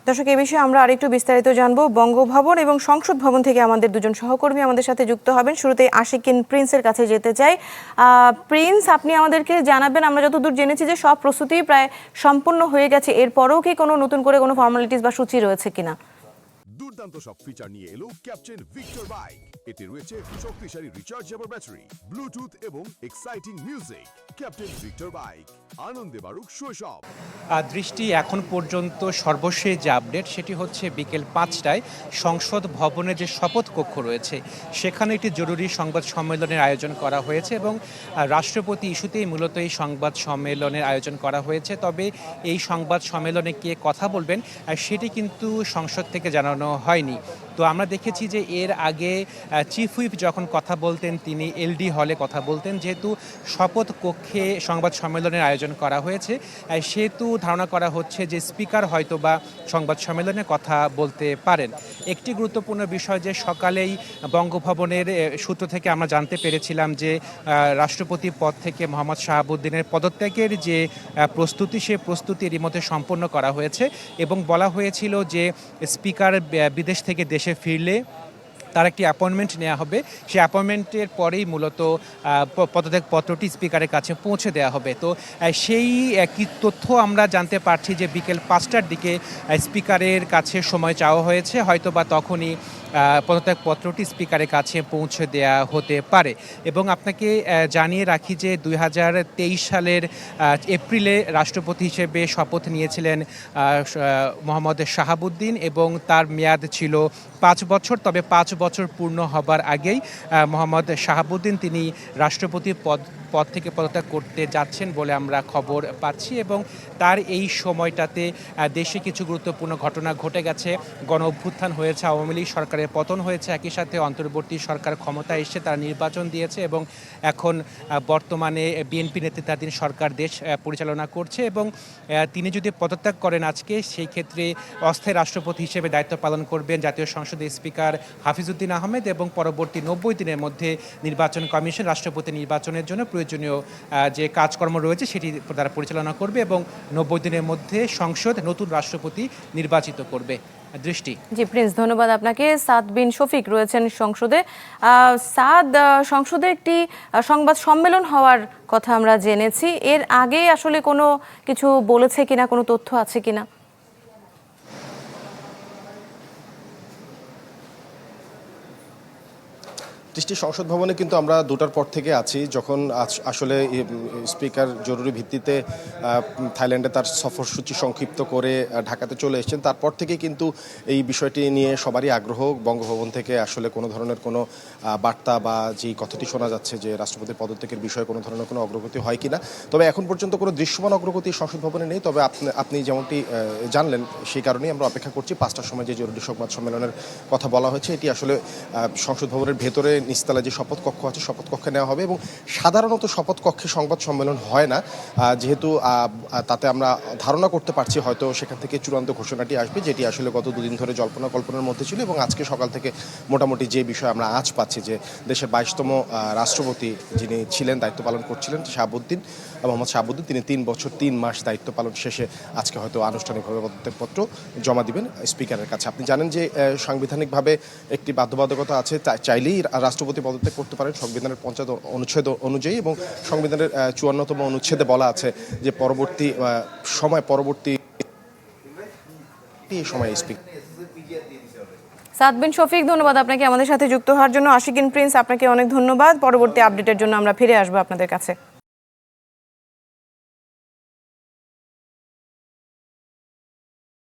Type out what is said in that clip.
দর্শক, এই বিষয়ে আমরা আরেকটু বিস্তারিত জানবো। বঙ্গভবন এবং সংসদ ভবন থেকে আমাদের দুজন সহকর্মী আমাদের সাথে যুক্ত হবেন। শুরুতে আশিকিন প্রিন্সের কাছে যেতে চাই। প্রিন্স, আপনি আমাদেরকে জানাবেন, আমরা যতদূর জেনেছি যে সব প্রস্তুতি প্রায় সম্পন্ন হয়ে গেছে, এরপরেও কি কোনো নতুন করে কোনো ফর্মালিটিস বা সূচি রয়েছে কিনা? দুর্দান্ত সব ফিচার নিয়ে এলো ক্যাপ্টেন ভিক্টর বাইক। এতে রয়েছে শক্তিশালী রিচার্জেবল ব্যাটারি, ব্লুটুথ এবং exciting music. Captain Victor bike, আনন্দে বাড়ুক শৈশব। দৃষ্টি এখন পর্যন্ত সর্বশেষ যে আপডেট সেটি হচ্ছে বিকেল 5টায় সংসদ ভবনে যে শপথ কক্ষ রয়েছে সেখানে একটি জরুরি সংবাদ সম্মেলনের আয়োজন করা হয়েছে এবং রাষ্ট্রপতি ইস্যুতেই মূলত এই সংবাদ সম্মেলনের আয়োজন করা হয়েছে। তবে এই সংবাদ সম্মেলনে কে কথা বলবেন সেটি কিন্তু সংসদ থেকে জানানো হয়নি। তো আমরা দেখেছি যে এর আগে চিফ হুইপ যখন কথা বলতেন তিনি এলডি হলে কথা বলতেন। যেহেতু শপথ কক্ষে সংবাদ সম্মেলনের আয়োজন করা হয়েছে সেহেতু ধারণা করা হচ্ছে যে স্পিকার হয়তো বা সংবাদ সম্মেলনে কথা বলতে পারেন। একটি গুরুত্বপূর্ণ বিষয় যে সকালেই বঙ্গভবনের সূত্র থেকে আমরা জানতে পেরেছিলাম যে রাষ্ট্রপতি পদ থেকে মোহাম্মদ শাহাবুদ্দিনের পদত্যাগের যে প্রস্তুতি সে প্রস্তুতি এরই মধ্যে সম্পন্ন করা হয়েছে এবং বলা হয়েছিল যে স্পিকার বিদেশ থেকে দেশে ফিরলে তার একটি অ্যাপয়েন্টমেন্ট নেওয়া হবে। সেই অ্যাপয়েন্টমেন্টের পরেই মূলত পদত্যাগপত্রটি স্পিকারের কাছে পৌঁছে দেওয়া হবে। তো সেই কি তথ্য আমরা জানতে পারছি যে বিকেল 5টার দিকে স্পিকারের কাছে সময় চাওয়া হয়েছে, হয়তো বা তখনই পদত্যাগপত্রটি স্পিকারের কাছে পৌঁছে দেওয়া হতে পারে। এবং আপনাকে জানিয়ে রাখি যে 2023 সালের এপ্রিলে রাষ্ট্রপতি হিসেবে শপথ নিয়েছিলেন মোহাম্মদ শাহাবুদ্দিন এবং তার মেয়াদ ছিল 5 বছর। তবে 5 বছর পূর্ণ হবার আগেই মোহাম্মদ শাহাবুদ্দিন তিনি রাষ্ট্রপতি পদ থেকে পদত্যাগ করতে যাচ্ছেন বলে আমরা খবর পাচ্ছি এবং তার এই সময়টাতে দেশে কিছু গুরুত্বপূর্ণ ঘটনা ঘটে গেছে। গণ অভ্যুত্থান হয়েছে, আওয়ামী লীগ সরকারের পতন হয়েছে, একই সাথে অন্তর্বর্তী সরকার ক্ষমতায় এসে তারা নির্বাচন দিয়েছে এবং এখন বর্তমানে বিএনপি নেতৃত্বাধীন সরকার দেশ পরিচালনা করছে এবং তিনি যদি পদত্যাগ করেন আজকে, সেই ক্ষেত্রে অস্থায়ী রাষ্ট্রপতি হিসেবে দায়িত্ব পালন করবেন জাতীয় সংসদের স্পিকার হাফিজউদ্দিন আহমেদ এবং পরবর্তী 90 দিনের মধ্যে নির্বাচন কমিশন রাষ্ট্রপতি নির্বাচনের জন্য প্রয়োজনীয় যে কাজকর্ম রয়েছে সেটি তারা পরিচালনা করবে এবং 90 দিনের মধ্যে সংসদ নতুন রাষ্ট্রপতি নির্বাচিত করবে। দৃষ্টি। জি প্রিন্স, ধন্যবাদ আপনাকে। সাদ বিন শফিক রয়েছেন সংসদে। সাদ, সংসদে একটি সংবাদ সম্মেলন হওয়ার কথা আমরা জেনেছি, এর আগে আসলে কোনো কিছু বলেছে কিনা, কোনো তথ্য আছে কিনা? দৃষ্টি, সংসদ ভবনে কিন্তু আমরা 2টার পর থেকে আছি, যখন আসলে স্পিকার জরুরি ভিত্তিতে থাইল্যান্ডে তার সফরসূচি সংক্ষিপ্ত করে ঢাকাতে চলে এসেছেন। তারপর থেকে কিন্তু এই বিষয়টি নিয়ে সবারই আগ্রহ। বঙ্গভবন থেকে আসলে কোনো ধরনের কোনো বার্তা বা যেই কথাটি শোনা যাচ্ছে যে রাষ্ট্রপতির পদত্যাগের বিষয়ে কোনো ধরনের কোনো অগ্রগতি হয় কিনা, তবে এখন পর্যন্ত কোনো দৃশ্যমান অগ্রগতি সংসদ ভবনে নেই। তবে আপনি যেমনটি জানলেন সেই কারণেই আমরা অপেক্ষা করছি 5টার সময় যে জরুরি সংবাদ সম্মেলনের কথা বলা হয়েছে এটি আসলে সংসদ ভবনের ভেতরে নিচতলা যে শপথ কক্ষ আছে শপথ কক্ষে নেওয়া হবে এবং সাধারণত শপথ কক্ষে সংবাদ সম্মেলন হয় না, যেহেতু তাতে আমরা ধারণা করতে পারছি হয়তো সেখান থেকে চূড়ান্ত ঘোষণাটি আসবে, যেটি আসলে গত দুদিন ধরে জল্পনা কল্পনার মধ্যে ছিল এবং আজকে সকাল থেকে মোটামুটি যে বিষয় আমরা আজ পাচ্ছি যে দেশের 22তম রাষ্ট্রপতি যিনি ছিলেন, দায়িত্ব পালন করছিলেন মোহাম্মদ শাহাবুদ্দিন, তিনি 3 বছর 3 মাস দায়িত্ব পালন শেষে আজকে হয়তো আনুষ্ঠানিকভাবে পদত্যাগপত্র জমা দিবেন স্পিকারের কাছে। আপনি জানেন যে সাংবিধানিকভাবে একটি বাধ্যবাধকতা আছে, চাইলেই রাষ্ট্রপতি পদত্যাগ করতে পারেন সংবিধানের 50 অনুচ্ছেদ অনুযায়ী এবং সংবিধানের 54তম অনুচ্ছেদে বলা আছে যে পরবর্তী সময় স্পিকার। সাদ বিন শফিক, ধন্যবাদ আপনাকে আমাদের সাথে যুক্ত হওয়ার জন্য। আশিকিন প্রিন্স, আপনাকে অনেক ধন্যবাদ। পরবর্তী আপডেটের জন্য আমরা ফিরে আসবো আপনাদের কাছে।